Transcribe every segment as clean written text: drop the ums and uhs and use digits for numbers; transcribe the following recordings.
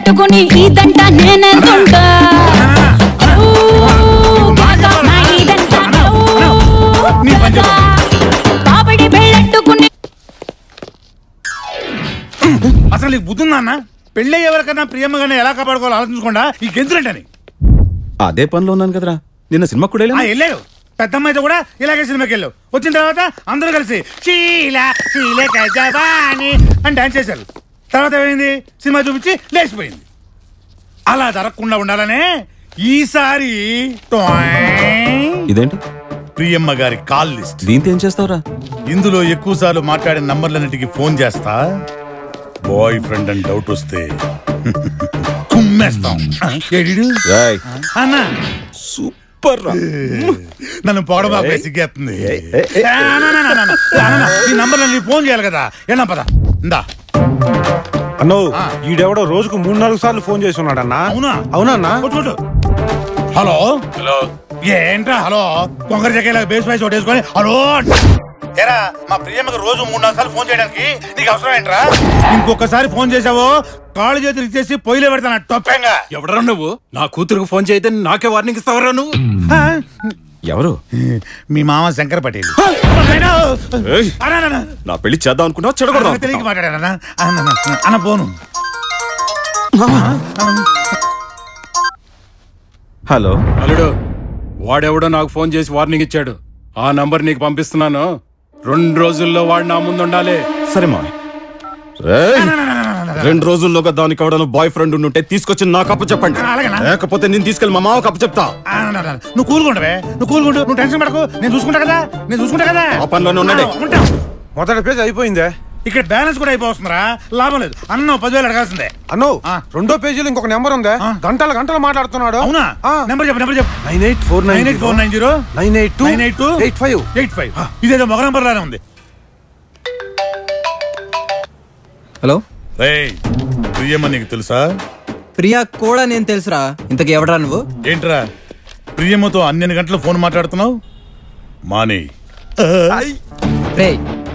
పెట్టుకుని ఇదంట నేనెంతుంటా పాపడి పెళ్ళట్టుకుని అసలు నీకు బుద్ధి ఉందా అన్న? పెళ్ళి ఎవరికన్నా ప్రియమ్మగానే ఎలా కాపాడుకోవాలో ఆలోచించకుండా ఈ గెంతులేంటని. అదే పనిలో ఉన్నాను కదరా. నిన్న సినిమా కూడా వెళ్ళావు. పెద్దమ్మాయితో కూడా ఇలాగే సినిమాకి వెళ్ళావు. వచ్చిన తర్వాత అందరూ కలిసి అని డాన్స్ చేశారు. తర్వాత ఏమైంది? సినిమా చూపించి లేచిపోయింది. అలా జరగకుండా ఉండాలనే ఈసారి ఇదేంటి ప్రియమ్మ గారి కాల్ లిస్ట్. దీంతో ఏం చేస్తావురా? ఇందులో ఎక్కువ సార్లు మాట్లాడిన నంబర్లన్నిటికీ ఫోన్ చేస్తా. బాయ్ ఫ్రెండ్ అని డౌట్ వస్తే కుమ్మేస్తాం. అన్నా సూపర్ రా. నన్ను పొగడబాబు సిగ్గేస్తుంది. ఈ నంబర్లన్నీ ఫోన్ చేయాలి కదా. ఎలా పద ఇందా అన్నో. ఈడెవడో రోజుకు 3-4 సార్లు ఫోన్ చేసి ఉన్నాడు అన్న. అవునా? అవునా? హలో హలో ఏంట్రా హలో? కొంగర జగేలా బేస్ వాయిస్ ఒకటి వేసుకొని హలో ఏరా. మా ప్రియమ్మకి రోజు 3-4 సార్లు ఫోన్ చేయడానికి నీకు అవసరం ఏంట్రా? ఇంకొకసారి ఫోన్ చేసావో కాళ్ళు చేతులు ఇచ్చేసి పొయ్యిలో పెడతాను టొప్పంగా. ఎవడరా నువ్వు? నా కూతురుకు ఫోన్ చేయతే నాకే వార్నింగ్ ఇస్తావరా నువ్వు? ఎవరు? మీ మామ శంకర్ పటేల్. నా పెళ్లి చేద్దాం అనుకున్నా చెడగొడదాం. తెలియక మాట్లాడానా అన్న పోను. హలో అల్లుడు, వాడెవడో నాకు ఫోన్ చేసి వార్నింగ్ ఇచ్చాడు. ఆ నంబర్ నీకు పంపిస్తున్నాను. 2 రోజుల్లో వాడు నా ముందు ఉండాలి. సరే మా 2 రోజుల్లోగా దానికి ఎవడను బాయ్ ఫ్రెండ్ ఉంటే తీసుకొచ్చి నాకు అప్పు చెప్పండి. లేకపోతే నేను తీసుకెళ్ళి మా మామకు అప్పు చెప్తా. నువ్వు కూలుకుంటావే. నువ్వు టెన్షన్ పడకు. నేను చూసుకుంటా కదా. ఆ పనిలోనే ఉన్నాడే. మొదటి పేజ్ అయిపోయిందే. ఇక్కడ బ్యాలెన్స్ కూడా అయిపోతుందిరా. లాభం లేదు. అన్న 10,000 అడగాల్సిందే. అన్నో రెండో పేజీలో ఇంకొక నెంబర్ ఉందే. గంటలు మాట్లాడుతున్నాడు. అవునా? నెంబర్ చెప్పు. 984990 98285. ఇదేదో మగ నెంబర్ లానే ఉంది. హలో ప్రియమ్మ నీకు తెలుసా? ప్రియా కూడా నేను తెలుసురా. ఇంతకు ఎవడరా నువ్వు? ఏంట్రా ప్రియమ్మతో అన్ని గంటలు ఫోన్ మాట్లాడుతున్నావు? మాని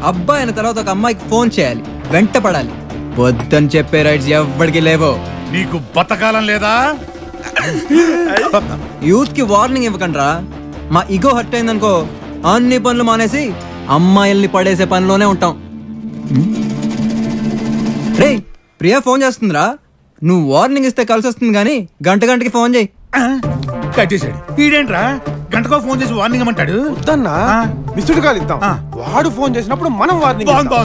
అబ్బాయి అయిన తర్వాత ఒక అమ్మాయికి ఫోన్ చేయాలి, వెంట పడాలి. వద్దని చెప్పే రైట్స్ ఎవ్వడికి లేవో. నీకు బతకాలం లేదా? యూత్ కి వార్నింగ్ ఇవ్వకండ్రా. మా ఇగో హర్ట్ అయిందనుకో అన్ని పనులు మానేసి అమ్మాయిల్ని పడేసే పనిలోనే ఉంటాం. రే ప్రియా ఫోన్ చేస్తుందిరా. నువ్వు వార్నింగ్ ఇస్తే కలిసి వస్తుంది కానీ గంటకి ఫోన్ చేయి. కట్ చేసాడు. ఈడేంట్రా గంటకో ఫోన్ చేసి వార్నింగ్ ఇమ్మంటాడు? వద్దన్నా, మిస్డ్ కాల్ ఇద్దాం. వాడు ఫోన్ చేసినప్పుడు మనం వార్నింగ్